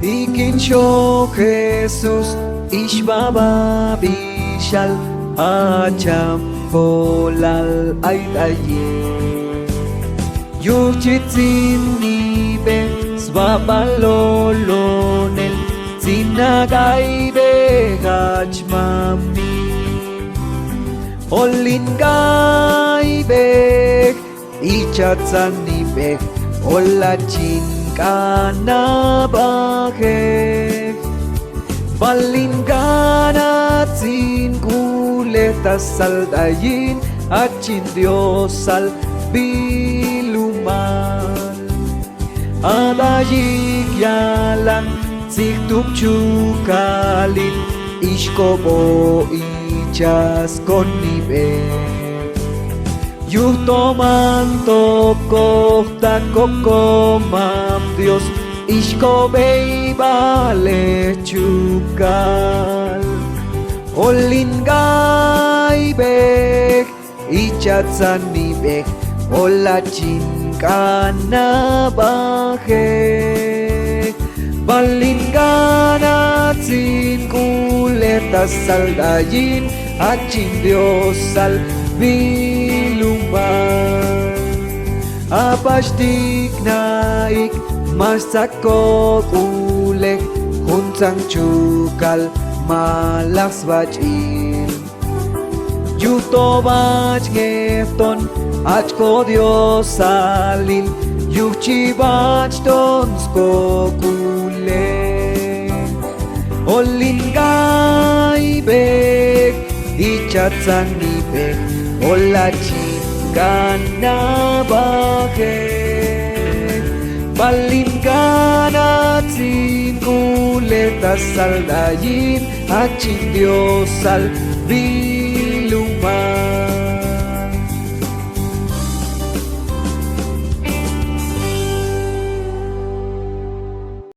Ikincho Jesus ishbaba bishal achambolal aitaye Yuchitzin nibe swabalolonel sinagay begachmami Olingay beg ichatzan nibeg olachin kanabake Balinganatzin kuletas saldayin achin Dios al bilumal Adayik yalan siktuk chukalin ishkobo ichas konibek Yuhtoman tokokta kokomam Dios ishkobei bale chukal Olingay bek ichatzan nibek olachin kanabake Balinganatzin kuletas saldayin achin Dios al biluman Apashtik naik masakok ulek hunsang chukal malas bachil Yuto bach ngefton achko Dios salil Yuchi bach donsko kule Olingay bek ichatzan nibek olachin kanabake Balinganatzin kuletas saldayin achin Dios al